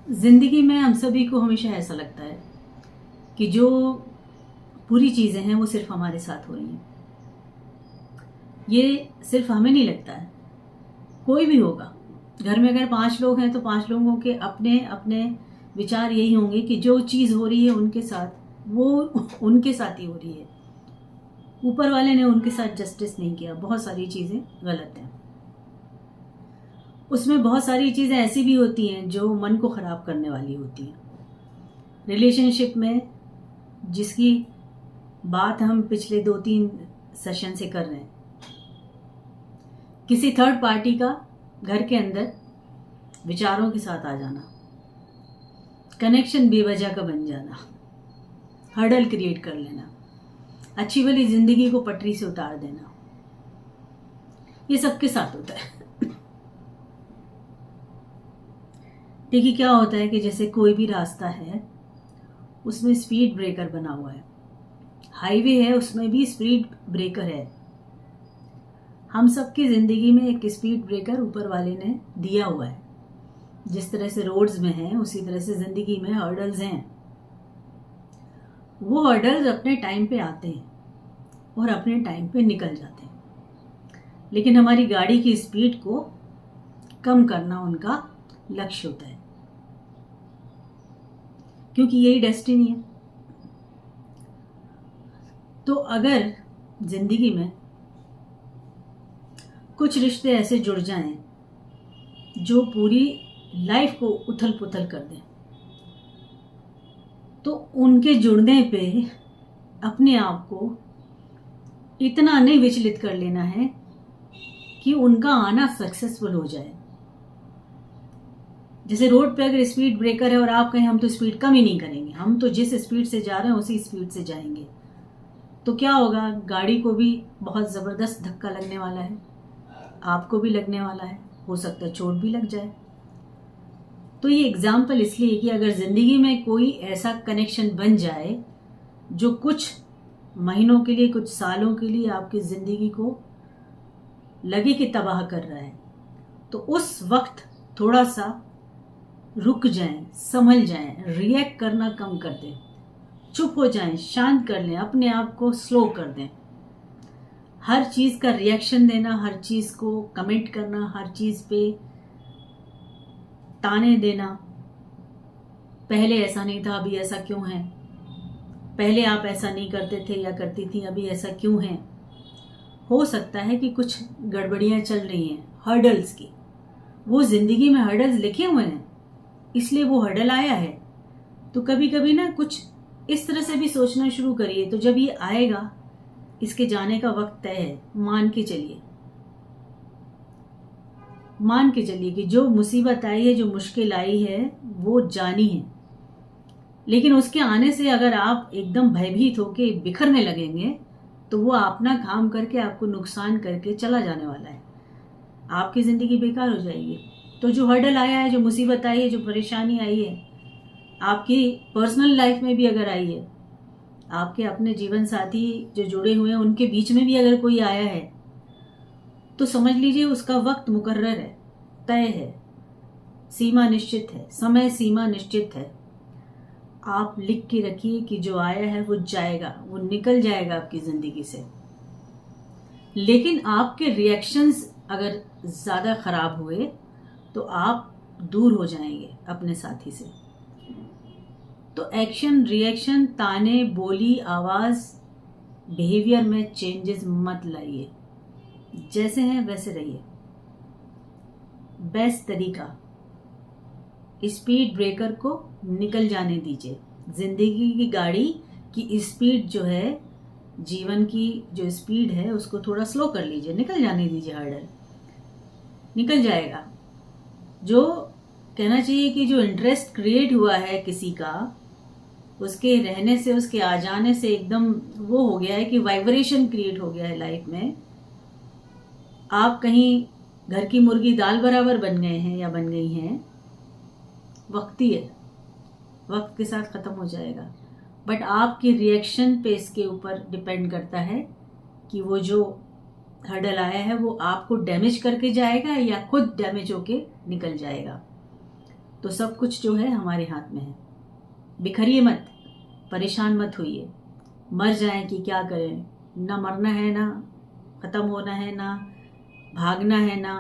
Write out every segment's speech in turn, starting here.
जिंदगी में हम सभी को हमेशा ऐसा लगता है कि जो बुरी चीजें हैं वो सिर्फ हमारे साथ हो रही हैं। ये सिर्फ हमें नहीं लगता है, कोई भी होगा। घर में अगर 5 लोग हैं तो 5 लोगों के अपने अपने विचार यही होंगे कि जो चीज हो रही है उनके साथ वो उनके साथ ही हो रही है। ऊपर वाले ने उनके साथ जस्टिस नहीं किया, बहुत सारी चीजें गलत हैं। उसमें बहुत सारी चीजें ऐसी भी होती हैं जो मन को खराब करने वाली होती हैं। रिलेशनशिप में जिसकी बात हम पिछले 2-3 सेशन से कर रहे हैं, किसी थर्ड पार्टी का घर के अंदर विचारों के साथ आ जाना, कनेक्शन बेवजह का बन जाना, हर्डल क्रिएट कर लेना, अच्छी वाली जिंदगी को पटरी से उतार देना, ये सबके साथ होता है। देखिए क्या होता है कि जैसे कोई भी रास्ता है उसमें स्पीड ब्रेकर बना हुआ है, हाईवे है उसमें भी स्पीड ब्रेकर है। हम सबकी जिंदगी में एक स्पीड ब्रेकर ऊपर वाले ने दिया हुआ है। जिस तरह से रोड्स में है उसी तरह से जिंदगी में हर्डल्स हैं। वो हर्डल्स अपने टाइम पे आते हैं और अपने टाइम पे निकल जाते हैं, लेकिन हमारी गाड़ी की स्पीड को कम करना उनका लक्ष्य होता है, क्योंकि यही डेस्टिनी है। तो अगर जिंदगी में कुछ रिश्ते ऐसे जुड़ जाएं जो पूरी लाइफ को उथल पुथल कर दें, तो उनके जुड़ने पे अपने आप को इतना नहीं विचलित कर लेना है कि उनका आना सक्सेसफुल हो जाए। जैसे रोड पे अगर स्पीड ब्रेकर है और आप कहें हम तो स्पीड कम ही नहीं करेंगे, हम तो जिस स्पीड से जा रहे हैं उसी स्पीड से जाएंगे, तो क्या होगा? गाड़ी को भी बहुत ज़बरदस्त धक्का लगने वाला है, आपको भी लगने वाला है, हो सकता है चोट भी लग जाए। तो ये एग्जाम्पल इसलिए कि अगर ज़िंदगी में कोई ऐसा कनेक्शन बन जाए जो कुछ महीनों के लिए, कुछ सालों के लिए आपकी ज़िंदगी को लगे कि तबाह कर रहा है, तो उस वक्त थोड़ा सा रुक जाएं, संभल जाएं, रिएक्ट करना कम कर दें, चुप हो जाएं, शांत कर लें, अपने आप को स्लो कर दें। हर चीज़ का रिएक्शन देना, हर चीज़ को कमेंट करना, हर चीज़ पे ताने देना, पहले ऐसा नहीं था अभी ऐसा क्यों है, पहले आप ऐसा नहीं करते थे या करती थी अभी ऐसा क्यों है। हो सकता है कि कुछ गड़बड़ियां चल रही हैं हर्डल्स की, वो जिंदगी में हर्डल्स लिखे हुए हैं इसलिए वो हर्डल आया है। तो कभी कभी ना कुछ इस तरह से भी सोचना शुरू करिए, तो जब ये आएगा इसके जाने का वक्त तय है। मान के चलिए कि जो मुसीबत आई है, जो मुश्किल आई है, वो जानी है, लेकिन उसके आने से अगर आप एकदम भयभीत होके बिखरने लगेंगे तो वो अपना काम करके आपको नुकसान करके चला जाने वाला है, आपकी जिंदगी बेकार हो जाएगी। तो जो हर्डल आया है, जो मुसीबत आई है, जो परेशानी आई है, आपकी पर्सनल लाइफ में भी अगर आई है, आपके अपने जीवन साथी जो जुड़े हुए हैं उनके बीच में भी अगर कोई आया है, तो समझ लीजिए उसका वक्त मुकर्रर है, तय है, सीमा निश्चित है, समय सीमा निश्चित है। आप लिख के रखिए कि जो आया है वो जाएगा, वो निकल जाएगा आपकी जिंदगी से। लेकिन आपके रिएक्शंस अगर ज्यादा खराब हुए तो आप दूर हो जाएंगे अपने साथी से। तो एक्शन, रिएक्शन, ताने, बोली, आवाज, बिहेवियर में चेंजेस मत लाइए, जैसे हैं वैसे रहिए। बेस्ट तरीका, स्पीड ब्रेकर को निकल जाने दीजिए। जिंदगी की गाड़ी की स्पीड जो है, जीवन की जो स्पीड है, उसको थोड़ा स्लो कर लीजिए, निकल जाने दीजिए, हर्डल निकल जाएगा। जो कहना चाहिए कि जो इंटरेस्ट क्रिएट हुआ है किसी का, उसके रहने से, उसके आ जाने से एकदम वो हो गया है कि वाइब्रेशन क्रिएट हो गया है लाइफ में। आप कहीं घर की मुर्गी दाल बराबर बन गए हैं या बन गई हैं, वक्ती है, वक्त के साथ खत्म हो जाएगा। बट आपके रिएक्शन पे इसके ऊपर डिपेंड करता है कि वो जो हर्डल आया है वो आपको डैमेज करके जाएगा या खुद डैमेज होके निकल जाएगा। तो सब कुछ जो है हमारे हाथ में है। बिखरिए मत, परेशान मत होइए, मर जाएं कि क्या करें, ना मरना है, ना खत्म होना है, ना भागना है, ना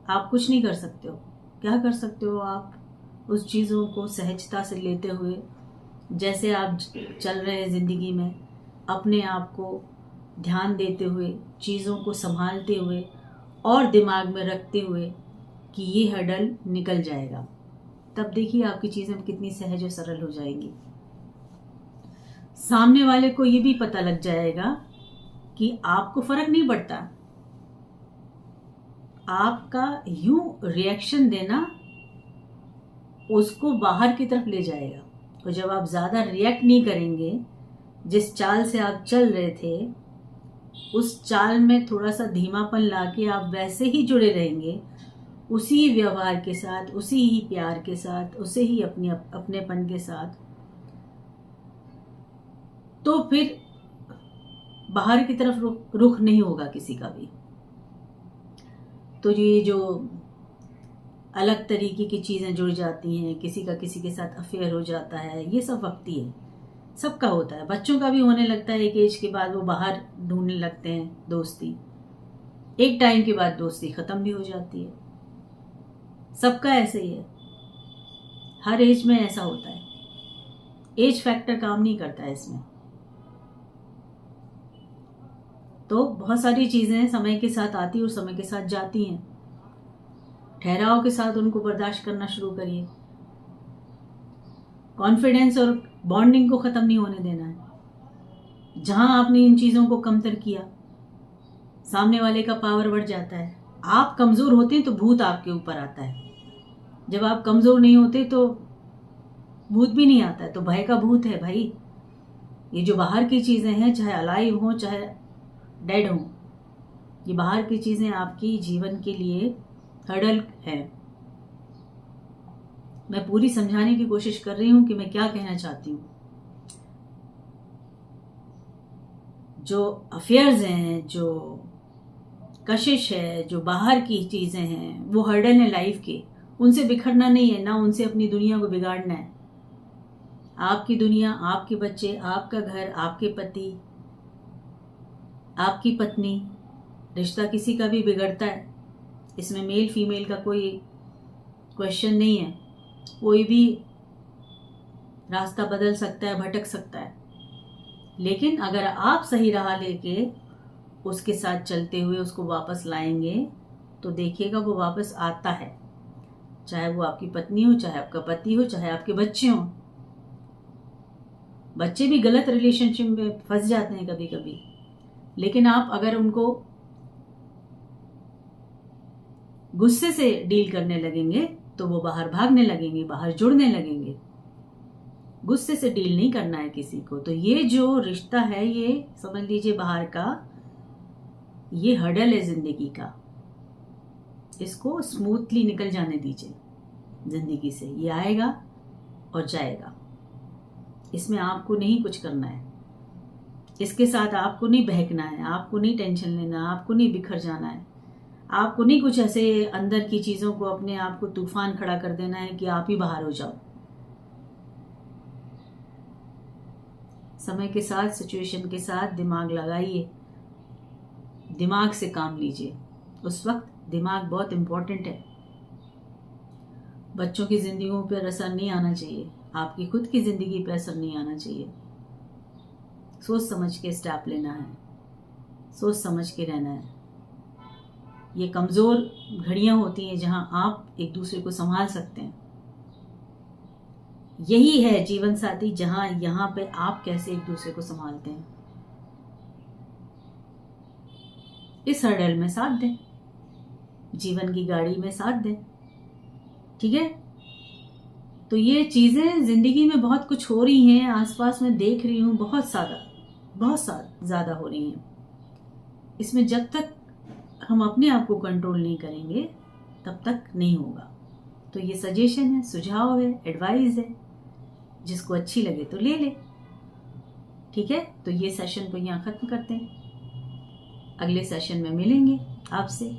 आप कुछ नहीं कर सकते हो। क्या कर सकते हो आप? उस चीज़ों को सहजता से लेते हुए, जैसे आप चल रहे हैं ज़िंदगी में, अपने आप को ध्यान देते हुए, चीज़ों को संभालते हुए और दिमाग में रखते हुए कि ये हर्डल निकल जाएगा, तब देखिए आपकी चीज़ें कितनी सहज और सरल हो जाएंगी। सामने वाले को ये भी पता लग जाएगा कि आपको फर्क नहीं पड़ता, आपका यूं रिएक्शन देना उसको बाहर की तरफ ले जाएगा। तो जब आप ज़्यादा रिएक्ट नहीं करेंगे, जिस चाल से आप चल रहे थे उस चाल में थोड़ा सा धीमापन लाके आप वैसे ही जुड़े रहेंगे, उसी व्यवहार के साथ, उसी ही प्यार के साथ, उसे ही अपनेपन के साथ, तो फिर बाहर की तरफ रुख नहीं होगा किसी का भी। तो ये जो अलग तरीके की चीज़ें जुड़ जाती हैं, किसी का किसी के साथ अफेयर हो जाता है, ये सब वक्ती है, सबका होता है। बच्चों का भी होने लगता है, एक एज के बाद वो बाहर ढूंढने लगते हैं दोस्ती, एक टाइम के बाद दोस्ती खत्म भी हो जाती है। सबका ऐसे ही है, हर एज में ऐसा होता है। एज फैक्टर काम नहीं करता है इसमें। तो बहुत सारी चीज़ें समय के साथ आती और समय के साथ जाती हैं। ठहराव के साथ उनको बर्दाश्त करना शुरू करिए। कॉन्फिडेंस और बॉन्डिंग को ख़त्म नहीं होने देना है। जहां आपने इन चीज़ों को कमतर किया, सामने वाले का पावर बढ़ जाता है। आप कमज़ोर होते हैं तो भूत आपके ऊपर आता है। जब आप कमज़ोर नहीं होते तो भूत भी नहीं आता है। तो भय का भूत है भाई। ये जो बाहर की चीज़ें हैं, चाहे अलाइव हों चाहे डेड हों, ये बाहर की चीज़ें आपकी जीवन के लिए हर्डल है। मैं पूरी समझाने की कोशिश कर रही हूं कि मैं क्या कहना चाहती हूँ। जो अफेयर्स हैं, जो कशिश है, जो बाहर की चीज़ें हैं, वो हर्डल है लाइफ के। उनसे बिखरना नहीं है, ना उनसे अपनी दुनिया को बिगाड़ना है। आपकी दुनिया, आपके बच्चे, आपका घर, आपके पति, आपकी पत्नी, रिश्ता किसी का भी बिगड़ता है। इसमें मेल फीमेल का कोई क्वेश्चन नहीं है। कोई भी रास्ता बदल सकता है, भटक सकता है, लेकिन अगर आप सही राह लेके उसके साथ चलते हुए उसको वापस लाएंगे तो देखिएगा वो वापस आता है। चाहे वो आपकी पत्नी हो, चाहे आपका पति हो, चाहे आपके बच्चे हों। बच्चे भी गलत रिलेशनशिप में फंस जाते हैं कभी कभी, लेकिन आप अगर उनको गुस्से से डील करने लगेंगे तो वो बाहर भागने लगेंगे, बाहर जुड़ने लगेंगे। गुस्से से डील नहीं करना है किसी को। तो ये जो रिश्ता है, ये समझ लीजिए बाहर का, ये हर्डल है जिंदगी का। इसको स्मूथली निकल जाने दीजिए जिंदगी से। ये आएगा और जाएगा, इसमें आपको नहीं कुछ करना है। इसके साथ आपको नहीं बहकना है, आपको नहीं टेंशन लेना, आपको नहीं बिखर जाना है, आपको नहीं कुछ ऐसे अंदर की चीज़ों को अपने आप को तूफान खड़ा कर देना है कि आप ही बाहर हो जाओ। समय के साथ, सिचुएशन के साथ दिमाग लगाइए, दिमाग से काम लीजिए। उस वक्त दिमाग बहुत इम्पोर्टेंट है। बच्चों की जिंदगियों पर असर नहीं आना चाहिए, आपकी खुद की जिंदगी पर असर नहीं आना चाहिए। सोच समझ के स्टेप लेना है, सोच समझ के रहना है। ये कमज़ोर घड़ियां होती हैं जहां आप एक दूसरे को संभाल सकते हैं। यही है जीवन साथी, जहां यहां पे आप कैसे एक दूसरे को संभालते हैं। इस हर्डल में साथ दें, जीवन की गाड़ी में साथ दें। ठीक है? तो ये चीज़ें ज़िंदगी में बहुत कुछ हो रही हैं, आसपास में देख रही हूँ, बहुत ज़्यादा हो रही हैं। इसमें जब तक हम अपने आप को कंट्रोल नहीं करेंगे तब तक नहीं होगा। तो ये सजेशन है, सुझाव है, एडवाइस है, जिसको अच्छी लगे तो ले ले। ठीक है? तो ये सेशन को यहाँ ख़त्म करते हैं। अगले सेशन में मिलेंगे आपसे।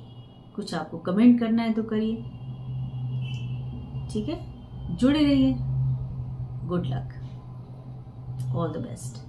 कुछ आपको कमेंट करना है तो करिए। ठीक है, जुड़े रहिए। Good luck, all the best.